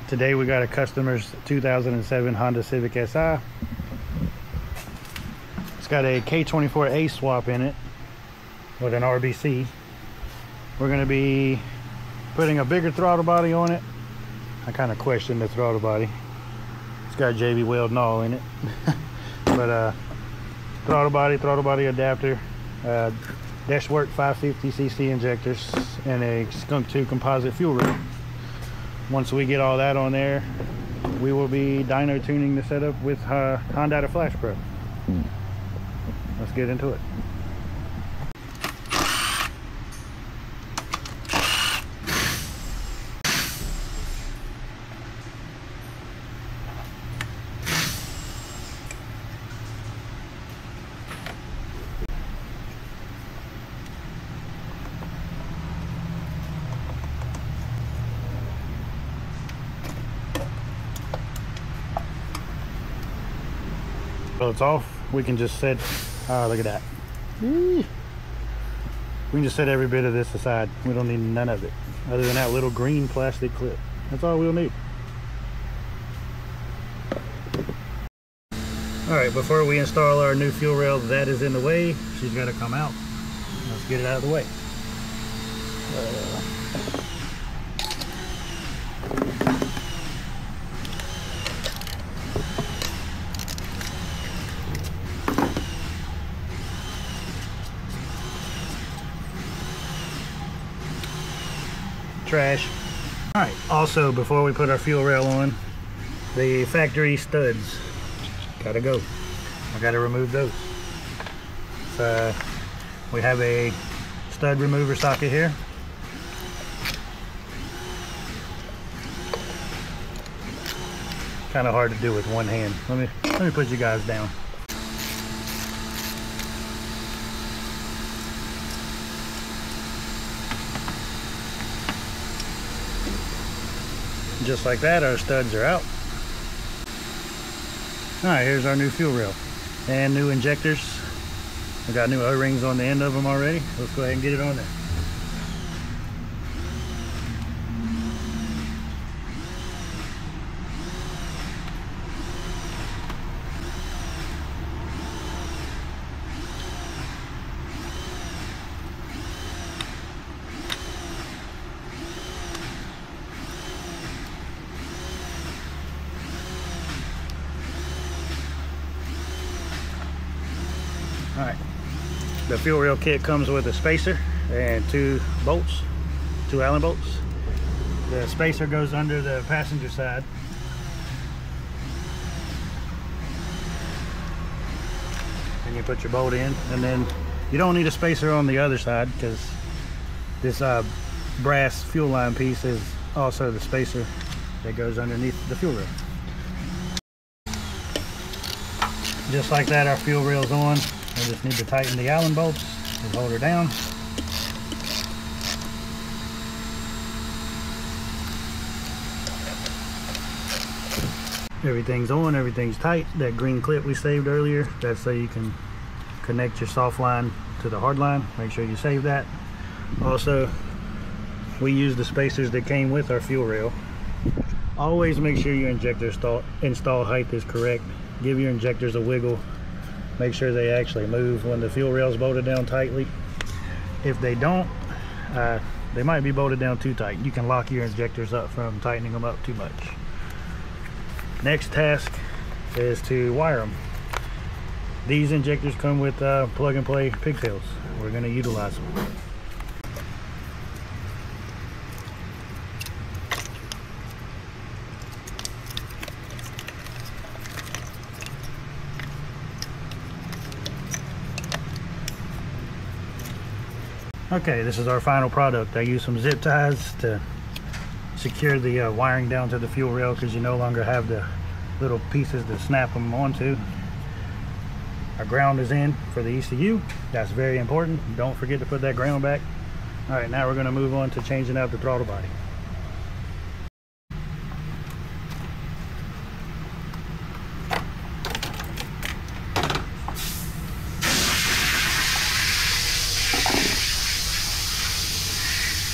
Today we got a customer's 2007 Honda Civic SI. It's got a K24a swap in it with an RBC. We're going to be putting a bigger throttle body on it. I kind of question the throttle body. It's got JB Weld and all in it. But throttle body adapter, Dashwork 550cc injectors, and a Skunk 2 composite fuel rail. Once we get all that on there, we will be dyno tuning the setup with Hondata Flashpro. Let's get into it. So it's off. We can just set, look at that. We can just set every bit of this aside. We don't need none of it, other than that little green plastic clip. That's all we'll need. All right, before we install our new fuel rail, that is in the way. She's got to come out. Let's get it out of the way. Trash. All right, also before we put our fuel rail on, the factory studs gotta go. I gotta remove those. We have a stud remover socket here. Kind of hard to do with one hand. Let me put you guys down. Just like that, our studs are out. All right, here's our new fuel rail and new injectors. We got new O-rings on the end of them already. Let's go ahead and get it on there. All right, the fuel rail kit comes with a spacer and two bolts, two Allen bolts. The spacer goes under the passenger side. And you put your bolt in, and then you don't need a spacer on the other side because this brass fuel line piece is also the spacer that goes underneath the fuel rail. Just like that, our fuel rail's on. We just need to tighten the Allen bolts and hold her down. Everything's on, everything's tight. That green clip we saved earlier, that's so you can connect your soft line to the hard line. Make sure you save that. Also, we use the spacers that came with our fuel rail. Always make sure your injector install height is correct. Give your injectors a wiggle. Make sure they actually move when the fuel rail is bolted down tightly. If they don't, they might be bolted down too tight. You can lock your injectors up from tightening them up too much. Next task is to wire them. These injectors come with plug and play pigtails. We're going to utilize them. Okay, this is our final product. I used some zip ties to secure the wiring down to the fuel rail because you no longer have the little pieces to snap them onto. Our ground is in for the ECU. That's very important. Don't forget to put that ground back. All right, now we're going to move on to changing out the throttle body.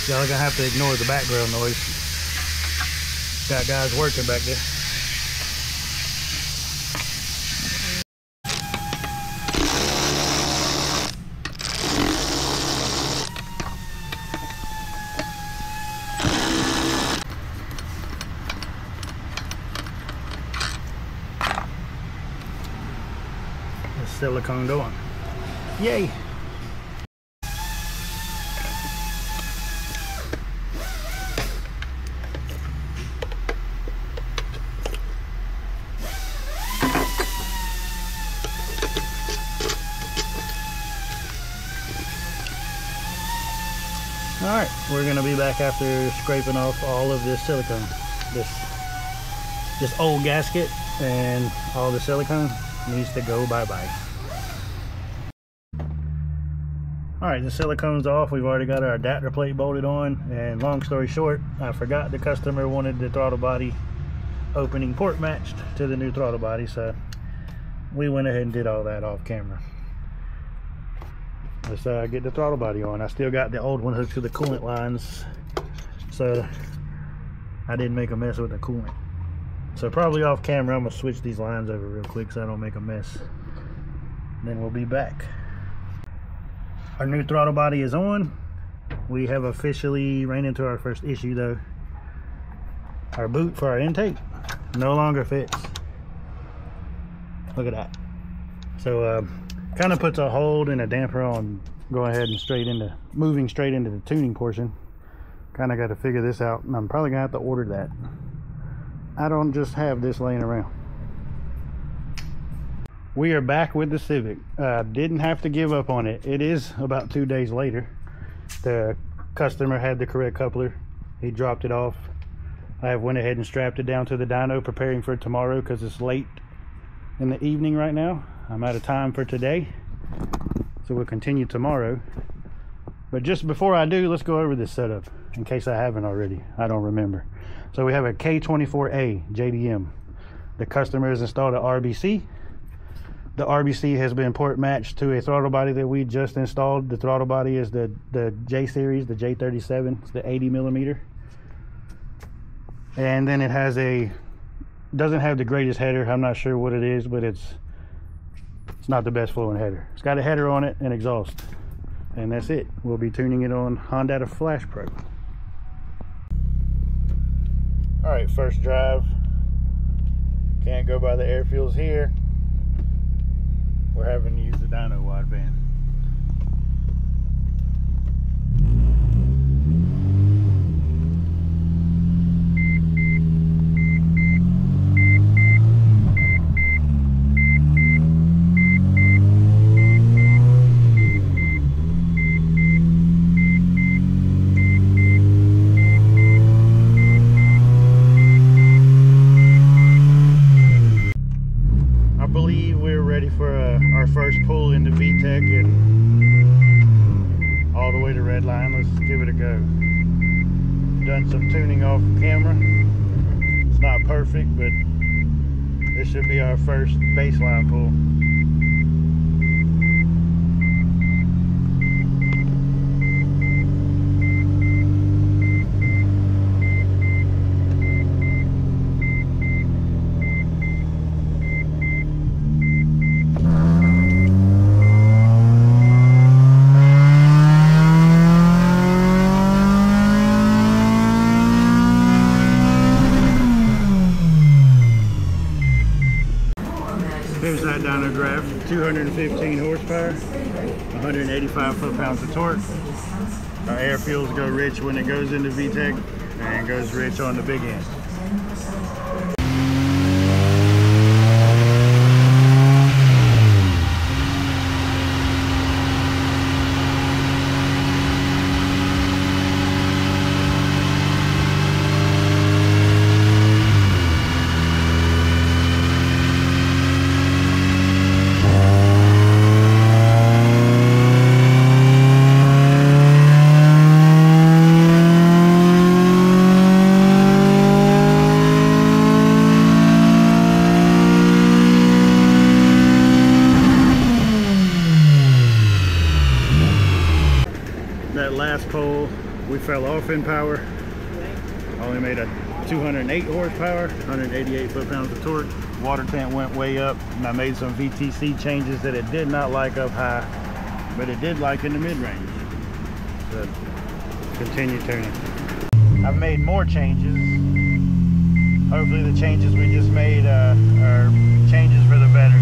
Y'all are gonna have to ignore the background noise. Got guys working back there. The silicone on. Yay! Alright, we're going to be back after scraping off all of this silicone. This old gasket and all the silicone needs to go bye-bye. Alright, the silicone's off. We've already got our adapter plate bolted on, and long story short, I forgot the customer wanted the throttle body opening port matched to the new throttle body, so we went ahead and did all that off camera. Let's get the throttle body on. I still got the old one hooked to the coolant lines, so I didn't make a mess with the coolant. So probably off camera I'm gonna switch these lines over real quick so I don't make a mess. Then we'll be back. Our new throttle body is on. We have officially ran into our first issue though. Our boot for our intake no longer fits. Look at that. So kind of puts a hold and a damper on going ahead and moving straight into the tuning portion. Kind of got to figure this out, and I'm probably gonna have to order that. I don't just have this laying around. We are back with the Civic. Didn't have to give up on it. It is about 2 days later. The customer had the correct coupler. He dropped it off. I went ahead and strapped it down to the dyno, preparing for tomorrow because it's late in the evening right now. I'm out of time for today, so we'll continue tomorrow. But just before I do, let's go over this setup in case I haven't already. I don't remember. So we have a K24a JDM. The customer has installed an RBC. The RBC has been port matched to a throttle body that we just installed. The throttle body is the J series, the J37. It's the 80 millimeter. And then it has doesn't have the greatest header. I'm not sure what it is, but it's not the best flowing header. It's got a header on it and exhaust, and that's it. We'll be tuning it on Hondata Flashpro. All right, first drive. Can't go by the air fuels here. We're having to use the dyno wideband. Our first pull into VTEC and all the way to red line. Let's give it a go. Done some tuning off camera. It's not perfect, but this should be our first baseline pull. Here's that dyno graph, 215 horsepower, 185 foot-pounds of torque. Our air fuels go rich when it goes into VTEC and goes rich on the big end. That last pole, we fell off in power. Only made a 208 horsepower, 188 foot-pounds of torque. Water tank went way up, and I made some VTC changes that it did not like up high, but it did like in the mid-range. So continue turning. I've made more changes. Hopefully the changes we just made are changes for the better.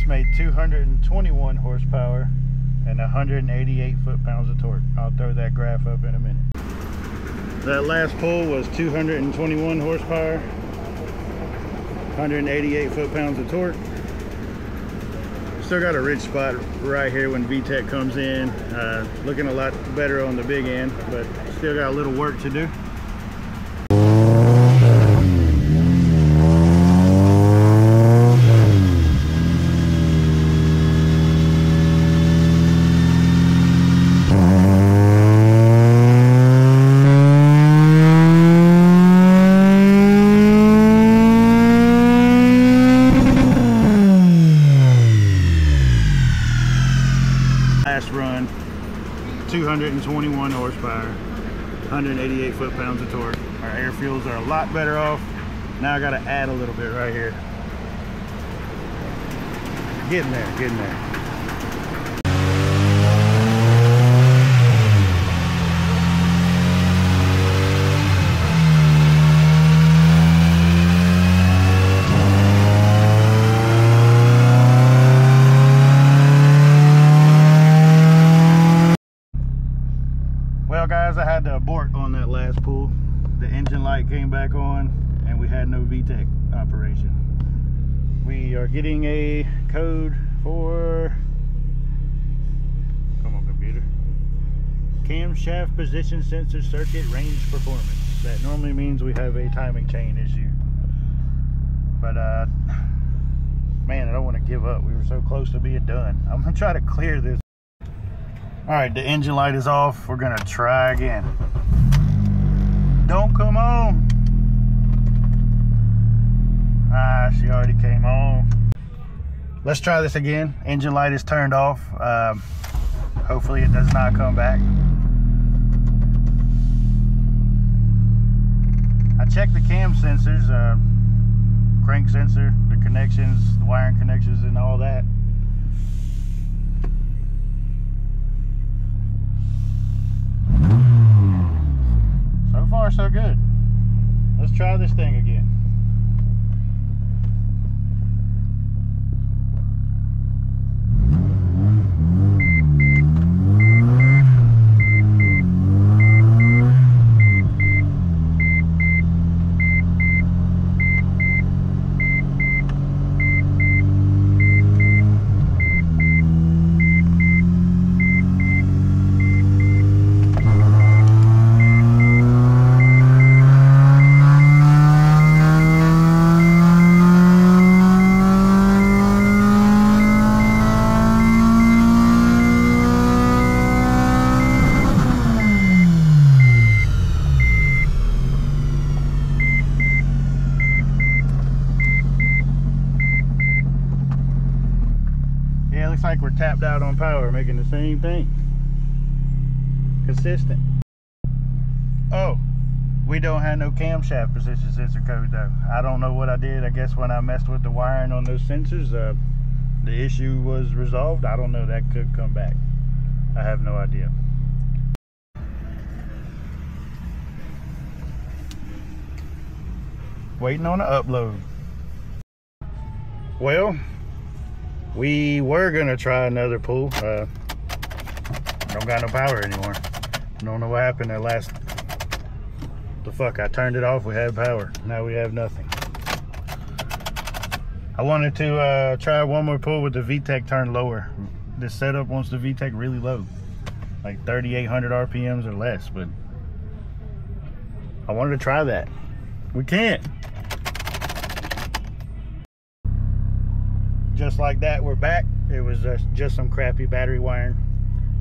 Made 221 horsepower and 188 foot-pounds of torque. I'll throw that graph up in a minute. That last pull was 221 horsepower, 188 foot-pounds of torque. Still got a rich spot right here when VTEC comes in. Looking a lot better on the big end, but still got a little work to do. Run 221 horsepower, 188 foot-pounds of torque. Our air fuels are a lot better off. Now I got to add a little bit right here. Getting there, getting there. Well guys, I had to abort on that last pull. The engine light came back on and we had no VTEC operation. We are getting a code for, come on computer, camshaft position sensor circuit range performance. That normally means we have a timing chain issue. But man, I don't want to give up. We were so close to being done. I'm gonna try to clear this. All right, the engine light is off. We're gonna try again. Don't come on. Ah, she already came on. Let's try this again. Engine light is turned off. Hopefully it does not come back. I checked the cam sensors, crank sensor, the connections, the wiring connections and all that. So far, so good. Let's try this thing again. Looks like we're tapped out on power, making the same thing. Consistent. Oh, we don't have no camshaft position sensor code though. I don't know what I did. I guess when I messed with the wiring on those sensors, the issue was resolved. I don't know, that could come back. I have no idea. Waiting on the upload. Well, we were gonna try another pull. Don't got no power anymore. Don't know what happened that last. The fuck, I turned it off, we had power. Now we have nothing. I wanted to try one more pull with the VTEC turned lower. This setup wants the VTEC really low, like 3,800 RPMs or less, but I wanted to try that. We can't. just like that, we're back. It was just some crappy battery wiring.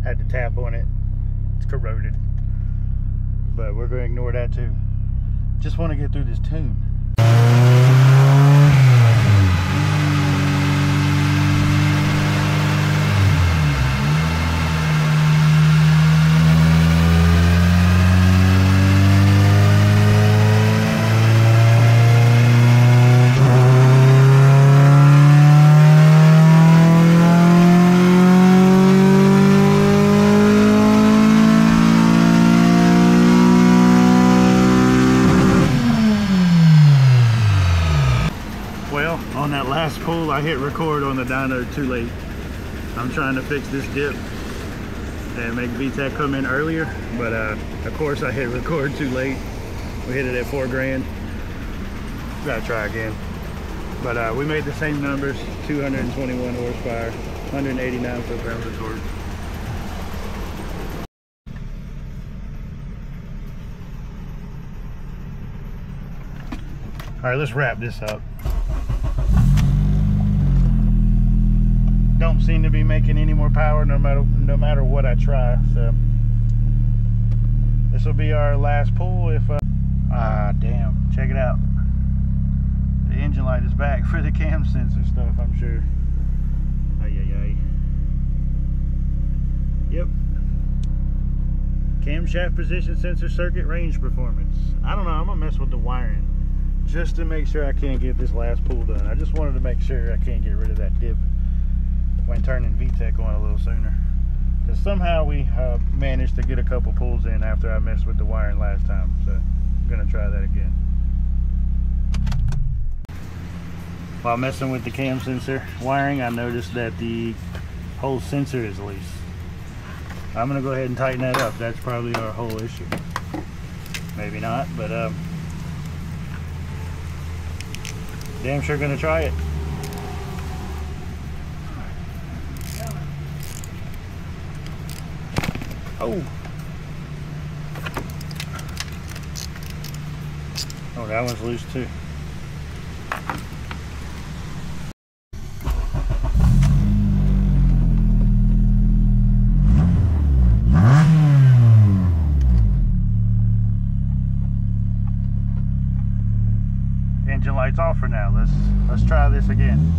Had to tap on it. It's corroded. But we're going to ignore that too. Just want to get through this tune. On that last pull, I hit record on the dyno too late. I'm trying to fix this dip and make VTEC come in earlier, but of course I hit record too late. We hit it at 4 grand. Gotta try again. But we made the same numbers: 221 horsepower, 189 foot-pounds of torque. All right, let's wrap this up. Don't seem to be making any more power no matter what I try, so this will be our last pull. If damn, check it out, the engine light is back for the cam sensor stuff, I'm sure. Yep, camshaft position sensor circuit range performance. I don't know, I'm gonna mess with the wiring just to make sure I can't get this last pull done. I just wanted to make sure I can't get rid of that dip when turning VTEC on a little sooner, because somehow we managed to get a couple pulls in after I messed with the wiring last time, so I'm gonna try that again. While messing with the cam sensor wiring, I noticed that the whole sensor is loose. I'm gonna go ahead and tighten that up. That's probably our whole issue. Maybe not, but damn sure gonna try it. Oh, that one's loose too. Engine light's off for now. Let's try this again.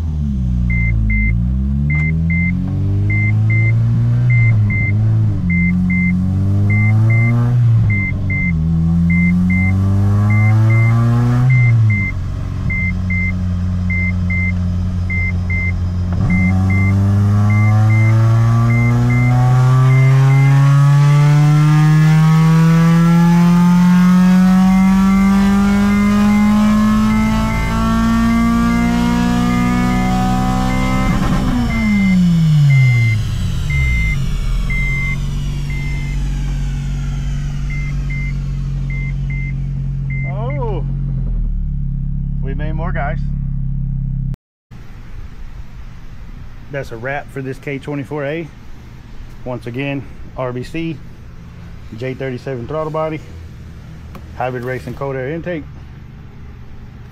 Guys, that's a wrap for this K24a. Once again, RBC, J37 throttle body, hybrid racing cold air intake,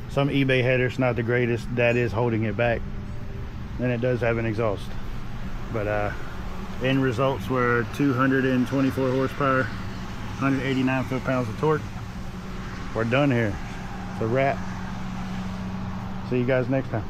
some eBay headers, not the greatest. That is holding it back, and it does have an exhaust, but end results were 224 horsepower, 189 foot-pounds of torque. We're done here. It's a wrap. See you guys next time.